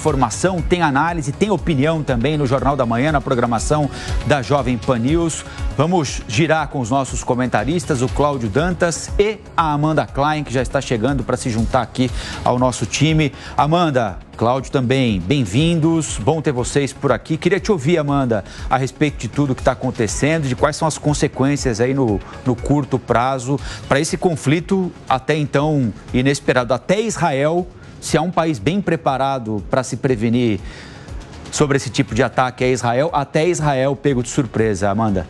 informação, tem análise, tem opinião também no Jornal da Manhã, na programação da Jovem Pan News. Vamos girar com os nossos comentaristas, o Cláudio Dantas e a Amanda Klein, que já está chegando para se juntar aqui ao nosso time. Amanda, Cláudio também, bem-vindos, bom ter vocês por aqui. Queria te ouvir, Amanda, a respeito de tudo que está acontecendo, de quais são as consequências aí no curto prazo para esse conflito até então inesperado. Até Israel, se há um país bem preparado para se prevenir sobre esse tipo de ataque, é Israel, até Israel pego de surpresa, Amanda.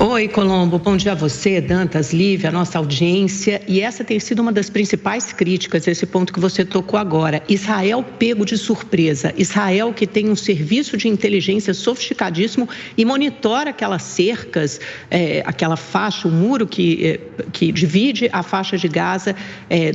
Oi, Colombo, bom dia a você, Dantas, Lívia, a nossa audiência. E essa tem sido uma das principais críticas, esse ponto que você tocou agora. Israel pego de surpresa. Israel que tem um serviço de inteligência sofisticadíssimo e monitora aquelas cercas, aquela faixa, o muro que divide a faixa de Gaza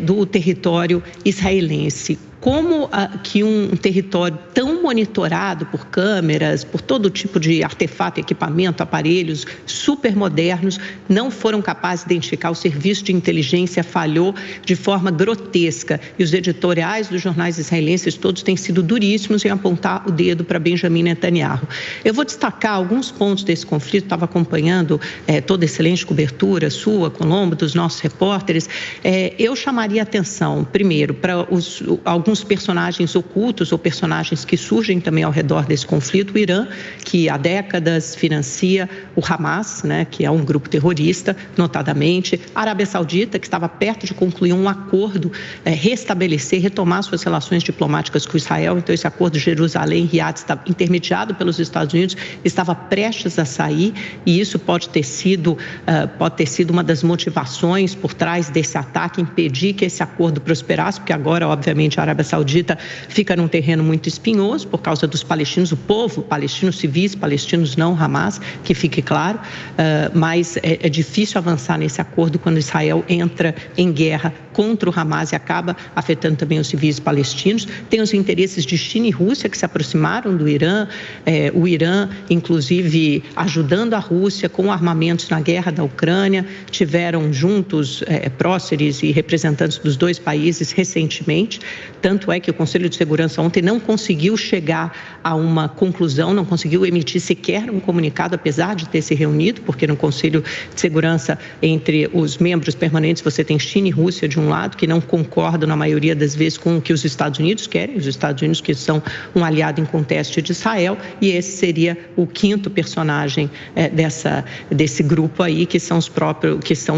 do território israelense. Como que um território tão monitorado por câmeras, por todo tipo de artefato, equipamento, aparelhos super modernos, não foram capazes de identificar, o serviço de inteligência falhou de forma grotesca. E os editoriais dos jornais israelenses todos têm sido duríssimos em apontar o dedo para Benjamin Netanyahu. Eu vou destacar alguns pontos desse conflito, estava acompanhando toda a excelente cobertura sua, Colombo, dos nossos repórteres. Eu chamaria atenção, primeiro, para alguns personagens ocultos ou personagens que surgem também ao redor desse conflito. O Irã, que há décadas financia o Hamas, que é um grupo terrorista, notadamente. A Arábia Saudita, que estava perto de concluir um acordo, retomar suas relações diplomáticas com Israel. Então, esse acordo de Jerusalém-Riad, intermediado pelos Estados Unidos, estava prestes a sair, e isso pode ter sido uma das motivações por trás desse ataque, impedir que esse acordo prosperasse, porque agora, obviamente, a Arábia Saudita fica num terreno muito espinhoso por causa dos palestinos, o povo, palestinos civis, palestinos não, Hamas, que fique claro, mas é difícil avançar nesse acordo quando Israel entra em guerra contra o Hamas e acaba afetando também os civis palestinos. Tem os interesses de China e Rússia que se aproximaram do Irã, o Irã, inclusive, ajudando a Rússia com armamentos na guerra da Ucrânia, tiveram juntos próceres e representantes dos dois países recentemente. Tanto é que o Conselho de Segurança ontem não conseguiu chegar a uma conclusão, não conseguiu emitir sequer um comunicado, apesar de ter se reunido, porque no Conselho de Segurança, entre os membros permanentes, você tem China e Rússia de um lado, que não concordam na maioria das vezes com o que os Estados Unidos querem, os Estados Unidos que são um aliado em conteste de Israel, e esse seria o quinto personagem desse grupo aí, que são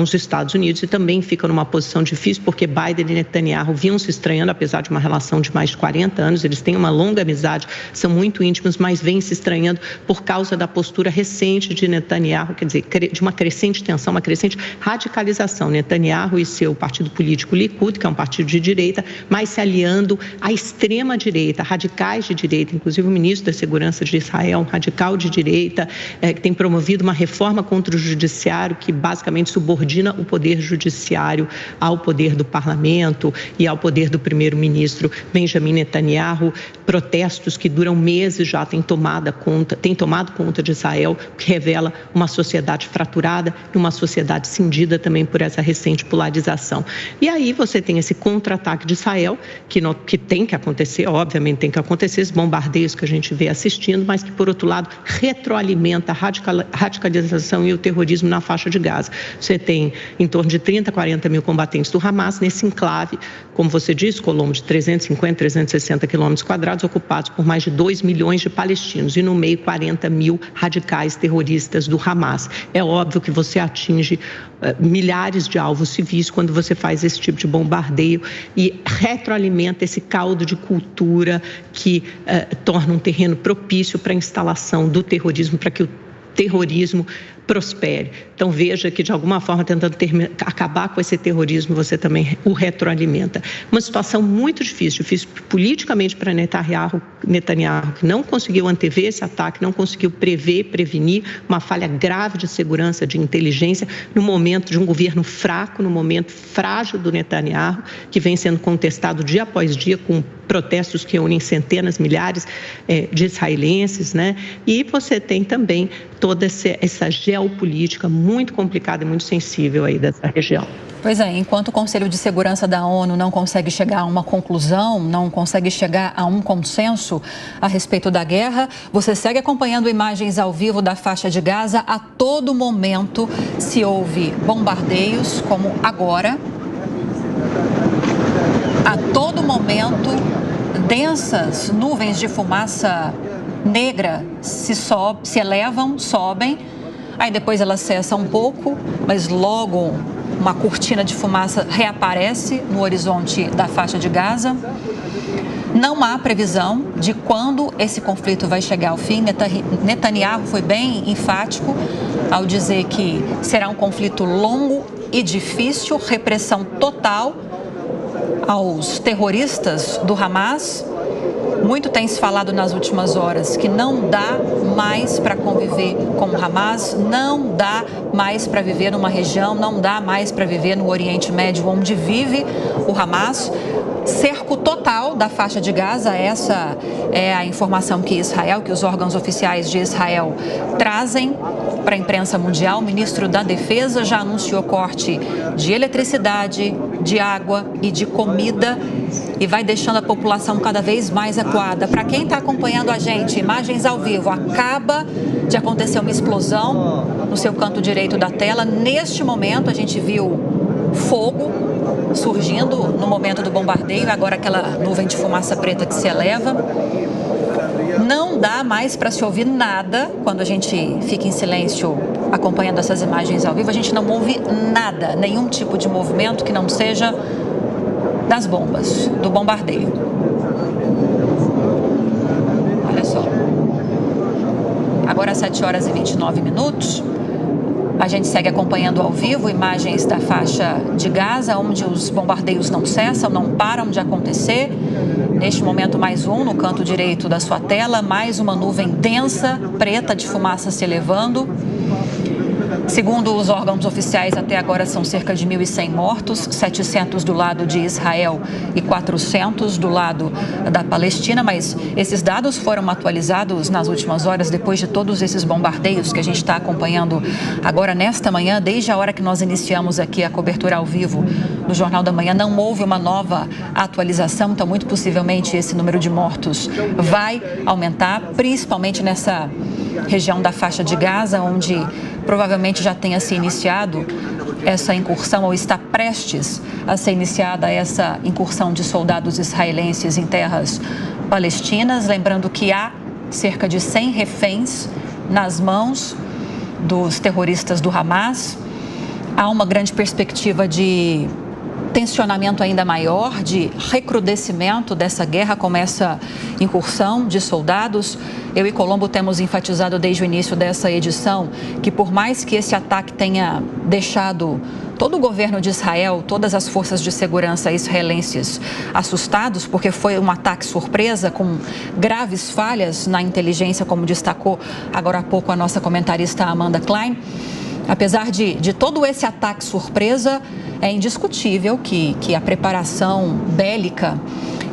os Estados Unidos, e também ficam numa posição difícil, porque Biden e Netanyahu vinham se estranhando, apesar de uma relação de mais de 40 anos, eles têm uma longa amizade, são muito íntimos, mas vêm se estranhando por causa da postura recente de Netanyahu, quer dizer, de uma crescente tensão, uma crescente radicalização. Netanyahu e seu partido político Likud, que é um partido de direita, mas se aliando à extrema-direita, radicais de direita, inclusive o ministro da Segurança de Israel, um radical de direita, que tem promovido uma reforma contra o judiciário que basicamente subordina o poder judiciário ao poder do parlamento e ao poder do primeiro-ministro Benjamin Netanyahu. Protestos que duram meses já têm tomado conta de Israel, o que revela uma sociedade fraturada e uma sociedade cindida também por essa recente polarização. E aí você tem esse contra-ataque de Israel, que tem que acontecer, obviamente tem que acontecer, esses bombardeios que a gente vê assistindo, mas que, por outro lado, retroalimenta a radicalização e o terrorismo na faixa de Gaza. Você tem em torno de 30, 40 mil combatentes do Hamas nesse enclave, como você disse, Colombo, de 350, 360 quilômetros quadrados, ocupados por mais de 2 milhões de palestinos, e no meio 40 mil radicais terroristas do Hamas. É óbvio que você atinge milhares de alvos civis quando você faz esse tipo de bombardeio e retroalimenta esse caldo de cultura que torna um terreno propício para a instalação do terrorismo, para que o terrorismo prospere. Então veja que de alguma forma tentando acabar com esse terrorismo você também o retroalimenta. Uma situação muito difícil politicamente para Netanyahu, que não conseguiu antever esse ataque, não conseguiu prevenir uma falha grave de segurança, de inteligência, no momento de um governo fraco, no momento frágil do Netanyahu, que vem sendo contestado dia após dia com protestos que unem centenas, milhares de israelenses, E você tem também toda essa geopolítica muito complicada e muito sensível aí dessa região. Pois é, enquanto o Conselho de Segurança da ONU não consegue chegar a uma conclusão, não consegue chegar a um consenso a respeito da guerra, você segue acompanhando imagens ao vivo da faixa de Gaza. A todo momento se ouve bombardeios, como agora. A todo momento, densas nuvens de fumaça negra se elevam, sobem, aí depois elas cessam um pouco, mas logo uma cortina de fumaça reaparece no horizonte da faixa de Gaza. Não há previsão de quando esse conflito vai chegar ao fim. Netanyahu foi bem enfático ao dizer que será um conflito longo e difícil, repressão total aos terroristas do Hamas. Muito tem se falado nas últimas horas que não dá mais para conviver com o Hamas, não dá mais para viver numa região, não dá mais para viver no Oriente Médio, onde vive o Hamas. Cerco total da faixa de Gaza, essa é a informação que os órgãos oficiais de Israel trazem para a imprensa mundial. O ministro da Defesa já anunciou corte de eletricidade, de água e de comida e vai deixando a população cada vez mais acuada. Para quem está acompanhando a gente, imagens ao vivo, acaba de acontecer uma explosão no seu canto direito da tela. Neste momento a gente viu fogo surgindo no momento do bombardeio, agora aquela nuvem de fumaça preta que se eleva. Não dá mais para se ouvir nada quando a gente fica em silêncio acompanhando essas imagens ao vivo. A gente não ouve nada, nenhum tipo de movimento que não seja das bombas, do bombardeio. Olha só. Agora às 7h29. A gente segue acompanhando ao vivo imagens da faixa de Gaza, onde os bombardeios não cessam, não param de acontecer. Neste momento, mais um no canto direito da sua tela, mais uma nuvem densa, preta de fumaça se elevando. Segundo os órgãos oficiais, até agora são cerca de 1.100 mortos, 700 do lado de Israel e 400 do lado da Palestina, mas esses dados foram atualizados nas últimas horas, depois de todos esses bombardeios que a gente está acompanhando agora nesta manhã. Desde a hora que nós iniciamos aqui a cobertura ao vivo do Jornal da Manhã, não houve uma nova atualização, então muito possivelmente esse número de mortos vai aumentar, principalmente nessa região da faixa de Gaza, onde provavelmente já tenha se iniciado essa incursão ou está prestes a ser iniciada essa incursão de soldados israelenses em terras palestinas. Lembrando que há cerca de 100 reféns nas mãos dos terroristas do Hamas. Há uma grande perspectiva de tensionamento ainda maior, de recrudescimento dessa guerra com essa incursão de soldados. Eu e Colombo temos enfatizado desde o início dessa edição que, por mais que esse ataque tenha deixado todo o governo de Israel, todas as forças de segurança israelenses assustados, porque foi um ataque surpresa com graves falhas na inteligência, como destacou agora há pouco a nossa comentarista Amanda Klein. Apesar de todo esse ataque surpresa, é indiscutível que a preparação bélica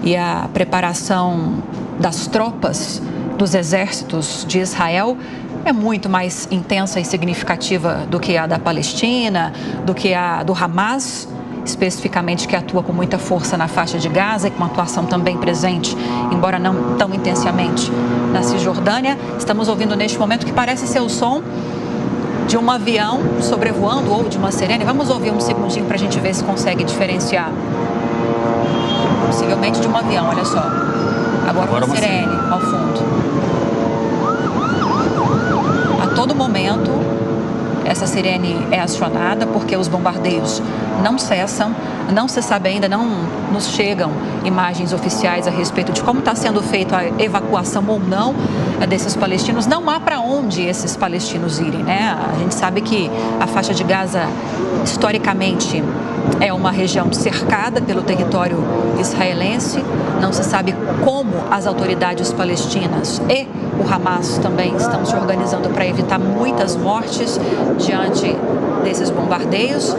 e a preparação das tropas dos exércitos de Israel é muito mais intensa e significativa do que a da Palestina, do que a do Hamas, especificamente, que atua com muita força na faixa de Gaza e com uma atuação também presente, embora não tão intensamente, na Cisjordânia. Estamos ouvindo neste momento que parece ser o som de um avião sobrevoando ou de uma sirene. Vamos ouvir um segundinho para a gente ver se consegue diferenciar. Possivelmente de um avião, olha só. Agora uma sirene ao fundo. A todo momento, essa sirene é acionada porque os bombardeios não cessam. Não se sabe ainda, não nos chegam imagens oficiais a respeito de como está sendo feita a evacuação ou não desses palestinos. Não há para onde esses palestinos irem, né? A gente sabe que a faixa de Gaza, historicamente, é uma região cercada pelo território israelense. Não se sabe como as autoridades palestinas e o Hamas também estão se organizando para evitar muitas mortes diante desses bombardeios.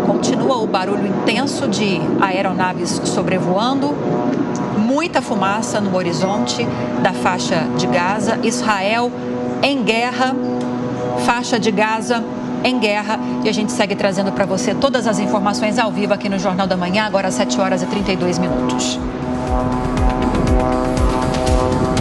Continua o barulho intenso de aeronaves sobrevoando, muita fumaça no horizonte da faixa de Gaza. Israel em guerra, faixa de Gaza em guerra. E a gente segue trazendo para você todas as informações ao vivo aqui no Jornal da Manhã, agora às 7h32.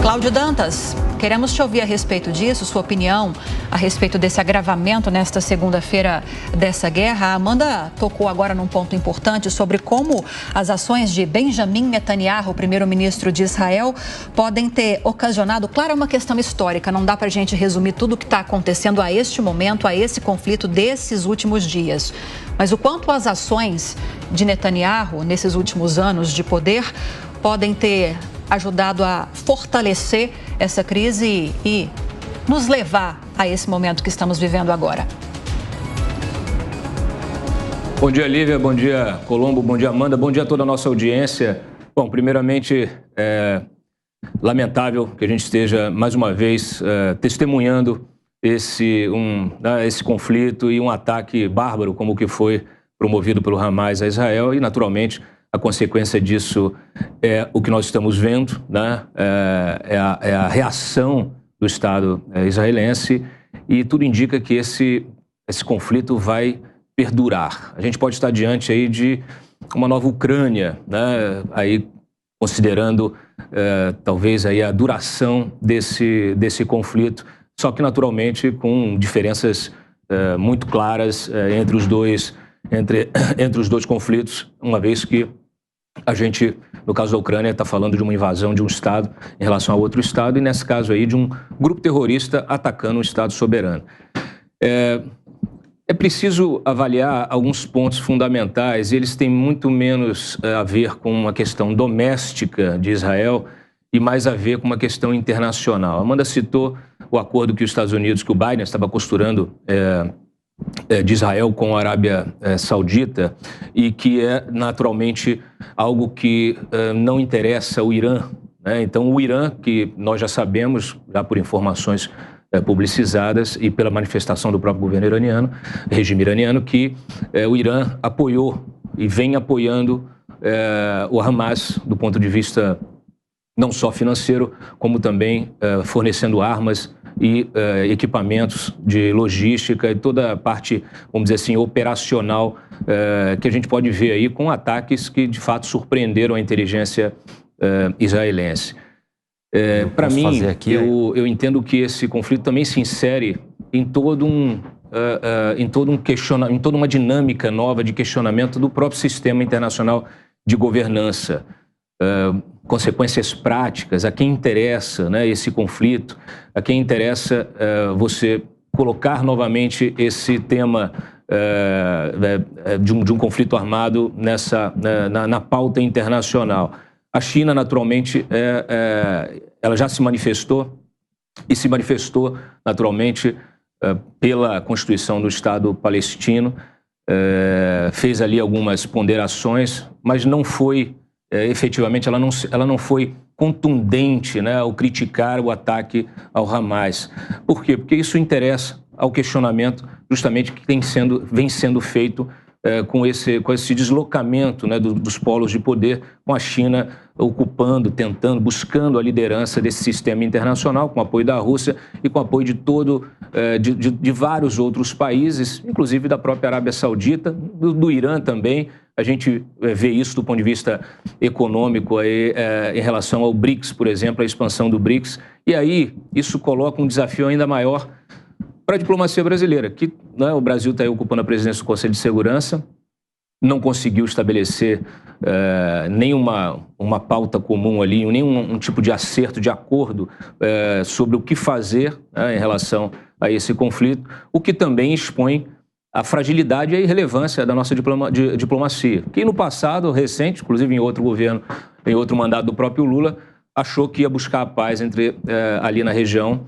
Cláudio Dantas, queremos te ouvir a respeito disso, sua opinião a respeito desse agravamento nesta segunda-feira dessa guerra. A Amanda tocou agora num ponto importante sobre como as ações de Benjamin Netanyahu, o primeiro-ministro de Israel, podem ter ocasionado, claro, é uma questão histórica, não dá para a gente resumir tudo o que está acontecendo a este momento, a esse conflito desses últimos dias. Mas o quanto as ações de Netanyahu nesses últimos anos de poder podem ter ajudado a fortalecer essa crise e nos levar a esse momento que estamos vivendo agora. Bom dia, Lívia. Bom dia, Colombo. Bom dia, Amanda. Bom dia a toda a nossa audiência. Bom, primeiramente, é lamentável que a gente esteja, mais uma vez, testemunhando esse conflito e um ataque bárbaro como o que foi promovido pelo Hamas a Israel e, naturalmente, a consequência disso é o que nós estamos vendo, né? É a reação do Estado israelense e tudo indica que esse conflito vai perdurar. A gente pode estar diante aí de uma nova Ucrânia, né? Aí considerando talvez aí a duração desse conflito, só que naturalmente com diferenças muito claras entre os dois conflitos, uma vez que a gente, no caso da Ucrânia, está falando de uma invasão de um Estado em relação a outro Estado e, nesse caso aí, de um grupo terrorista atacando um Estado soberano. É preciso avaliar alguns pontos fundamentais e eles têm muito menos a ver com uma questão doméstica de Israel e mais a ver com uma questão internacional. A Amanda citou o acordo que os Estados Unidos, que o Biden estava costurando de Israel com a Arábia Saudita e que é naturalmente algo que não interessa o Irã, né? Então o Irã, que nós já sabemos, já por informações publicizadas e pela manifestação do próprio governo iraniano, regime iraniano, que o Irã apoiou e vem apoiando o Hamas do ponto de vista não só financeiro, como também fornecendo armas e equipamentos de logística e toda a parte, vamos dizer assim, operacional que a gente pode ver aí com ataques que, de fato, surpreenderam a inteligência israelense. Para mim, eu entendo que esse conflito também se insere em toda uma dinâmica nova de questionamento do próprio sistema internacional de governança. Consequências práticas, a quem interessa, né, esse conflito, a quem interessa você colocar novamente esse tema de um conflito armado na pauta internacional. A China, naturalmente, ela já se manifestou e se manifestou, naturalmente, pela Constituição do Estado palestino, fez ali algumas ponderações, mas não foi efetivamente, ela não foi contundente, né, ao criticar o ataque ao Hamas. Por quê? Porque isso interessa ao questionamento justamente que vem sendo feito com esse deslocamento, né, dos polos de poder, com a China ocupando, tentando, buscando a liderança desse sistema internacional, com o apoio da Rússia e com o apoio de vários outros países, inclusive da própria Arábia Saudita, do Irã também. A gente vê isso do ponto de vista econômico aí, em relação ao BRICS, por exemplo, a expansão do BRICS. E aí isso coloca um desafio ainda maior para a diplomacia brasileira, que, né, o Brasil está ocupando a presidência do Conselho de Segurança, não conseguiu estabelecer nenhuma pauta comum ali, nenhum tipo de acerto, de acordo sobre o que fazer, né, em relação a esse conflito, o que também expõe a fragilidade e a irrelevância da nossa diplomacia, que no passado recente, inclusive em outro governo, em outro mandato do próprio Lula, achou que ia buscar a paz ali na região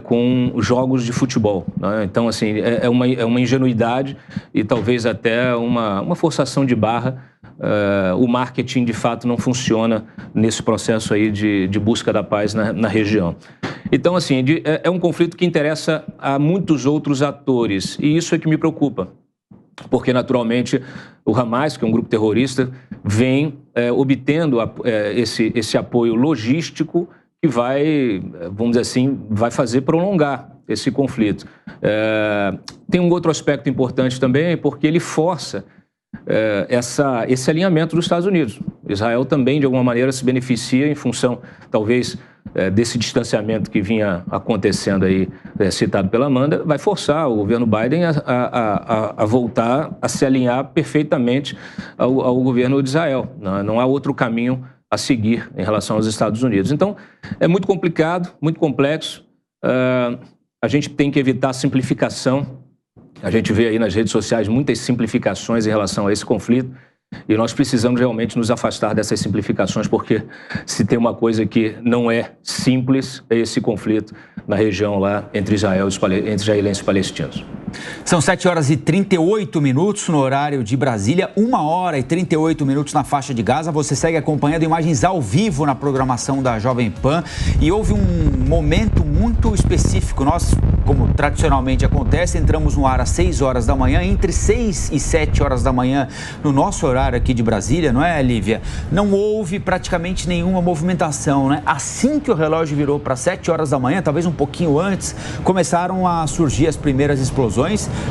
com jogos de futebol, né? Então, assim, é uma ingenuidade e talvez até uma forçação de barra. O marketing, de fato, não funciona nesse processo aí de busca da paz na região. Então, assim, é um conflito que interessa a muitos outros atores e isso é que me preocupa. Porque, naturalmente, o Hamas, que é um grupo terrorista, vem obtendo esse apoio logístico que vai, vamos dizer assim, vai fazer prolongar esse conflito. Tem um outro aspecto importante também, porque ele força esse alinhamento dos Estados Unidos. Israel também, de alguma maneira, se beneficia em função, talvez, desse distanciamento que vinha acontecendo aí, citado pela Amanda, vai forçar o governo Biden a voltar a se alinhar perfeitamente ao governo de Israel. Não há outro caminho a seguir em relação aos Estados Unidos. Então, é muito complicado, muito complexo. A gente tem que evitar a simplificação. A gente vê aí nas redes sociais muitas simplificações em relação a esse conflito e nós precisamos realmente nos afastar dessas simplificações, porque se tem uma coisa que não é simples, é esse conflito na região lá entre israelenses e palestinos. São 7 horas e 38 minutos no horário de Brasília, 1 hora e 38 minutos na faixa de Gaza. Você segue acompanhando imagens ao vivo na programação da Jovem Pan e houve um momento muito específico. Nós, como tradicionalmente acontece, entramos no ar às 6 horas da manhã, entre 6 e 7 horas da manhã no nosso horário aqui de Brasília, não é, Lívia? Não houve praticamente nenhuma movimentação, né? Assim que o relógio virou para 7 horas da manhã, talvez um pouquinho antes, começaram a surgir as primeiras explosões.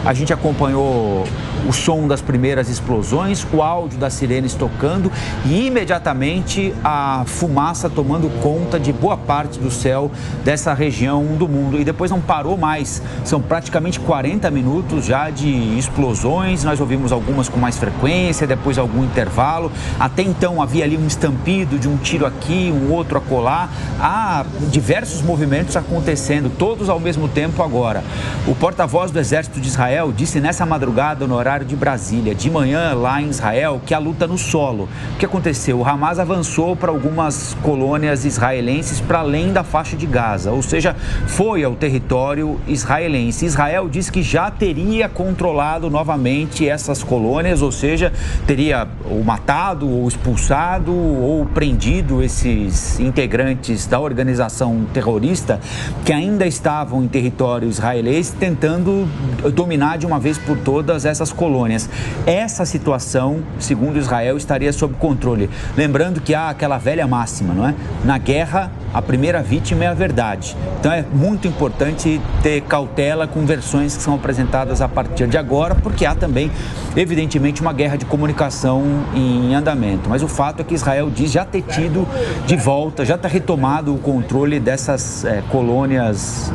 A gente acompanhou o som das primeiras explosões, o áudio das sirenes tocando e imediatamente a fumaça tomando conta de boa parte do céu dessa região do mundo. E depois não parou mais. São praticamente 40 minutos já de explosões. Nós ouvimos algumas com mais frequência, depois algum intervalo. Até então havia ali um estampido de um tiro aqui, um outro acolá. Há diversos movimentos acontecendo, todos ao mesmo tempo agora. O porta-voz do Exército de Israel disse nessa madrugada, no horário de Brasília, de manhã lá em Israel, que a luta no solo. O que aconteceu? O Hamas avançou para algumas colônias israelenses para além da faixa de Gaza, ou seja, foi ao território israelense. Israel disse que já teria controlado novamente essas colônias, ou seja, teria ou matado, ou expulsado, ou prendido esses integrantes da organização terrorista que ainda estavam em território israelense, tentando dominar de uma vez por todas essas colônias. Essa situação, segundo Israel, estaria sob controle. Lembrando que há aquela velha máxima, não é? Na guerra, a primeira vítima é a verdade. Então é muito importante ter cautela com versões que são apresentadas a partir de agora, porque há também, evidentemente, uma guerra de comunicação em andamento. Mas o fato é que Israel diz já ter tido de volta, já ter retomado o controle dessas colônias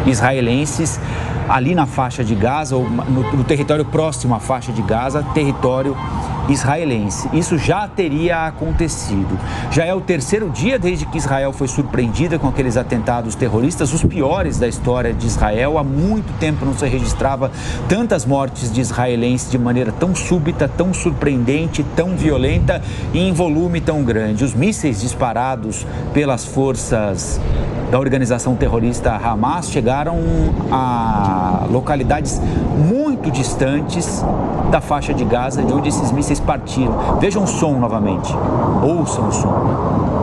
israelenses ali na faixa de Gaza, ou no território próximo à faixa de Gaza, território israelense. Isso já teria acontecido. Já é o terceiro dia desde que Israel foi surpreendida com aqueles atentados terroristas, os piores da história de Israel. Há muito tempo não se registrava tantas mortes de israelenses de maneira tão súbita, tão surpreendente, tão violenta e em volume tão grande. Os mísseis disparados pelas forças da organização terrorista Hamas chegaram a localidades muito distantes da faixa de Gaza, de onde esses mísseis partiram. Vejam o som novamente. Ouçam o som.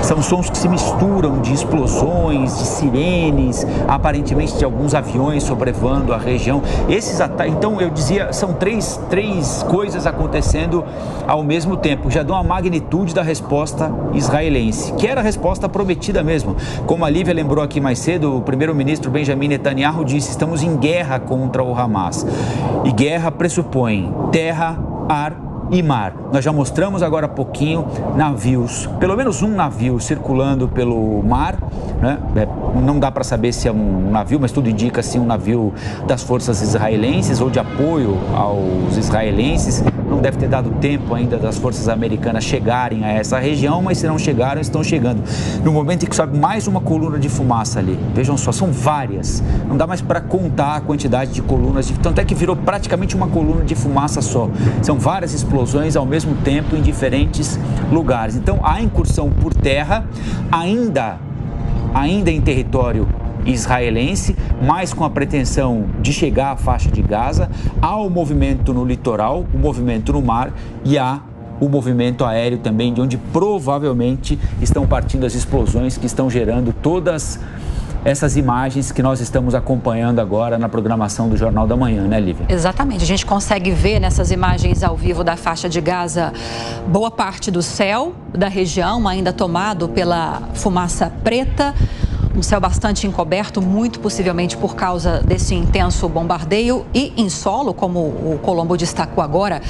São sons que se misturam de explosões, de sirenes, aparentemente de alguns aviões sobrevoando a região. Esses ataques, então eu dizia, são três coisas acontecendo ao mesmo tempo. Já dão a magnitude da resposta israelense, que era a resposta prometida mesmo. Como a Lívia lembrou aqui mais cedo, o primeiro-ministro Benjamin Netanyahu disse: estamos em guerra contra o Hamas. E guerra pressupõe terra, ar e mar. Nós já mostramos agora há pouquinho navios, pelo menos um navio circulando pelo mar, né? Não dá para saber se é um navio, mas tudo indica assim um navio das forças israelenses ou de apoio aos israelenses. Não deve ter dado tempo ainda das forças americanas chegarem a essa região, mas se não chegaram, estão chegando. No momento em que sobe mais uma coluna de fumaça ali, vejam só, são várias, não dá mais para contar a quantidade de colunas, tanto é que virou praticamente uma coluna de fumaça só. São várias explosões ao mesmo tempo em diferentes lugares. Então, a incursão por terra, ainda em território israelense, mas com a pretensão de chegar à faixa de Gaza. Há o movimento no litoral, o movimento no mar e há o movimento aéreo também, de onde provavelmente estão partindo as explosões que estão gerando todas essas imagens que nós estamos acompanhando agora na programação do Jornal da Manhã, né, Lívia? Exatamente. A gente consegue ver nessas imagens ao vivo da faixa de Gaza boa parte do céu da região ainda tomado pela fumaça preta. Um céu bastante encoberto, muito possivelmente por causa desse intenso bombardeio e em solo, como o Colombo destacou agora,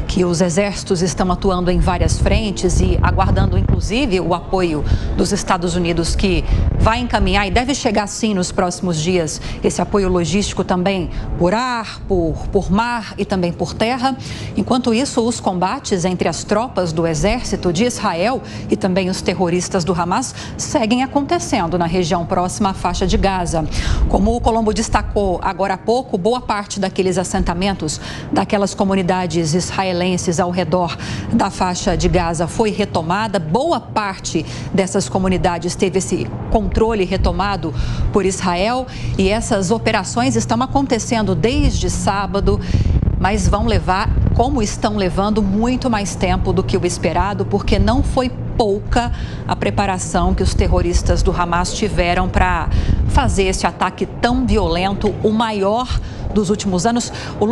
que os exércitos estão atuando em várias frentes e aguardando, inclusive, o apoio dos Estados Unidos, que vai encaminhar e deve chegar, sim, nos próximos dias, esse apoio logístico também por ar, por mar e também por terra. Enquanto isso, os combates entre as tropas do exército de Israel e também os terroristas do Hamas seguem acontecendo na região próxima à faixa de Gaza. Como o Colombo destacou agora há pouco, boa parte daqueles assentamentos, daquelas comunidades israelenses ao redor da faixa de Gaza foi retomada. Boa parte dessas comunidades teve esse controle retomado por Israel e essas operações estão acontecendo desde sábado, mas vão levar, como estão levando, muito mais tempo do que o esperado, porque não foi pouca a preparação que os terroristas do Hamas tiveram para fazer esse ataque tão violento, o maior dos últimos anos.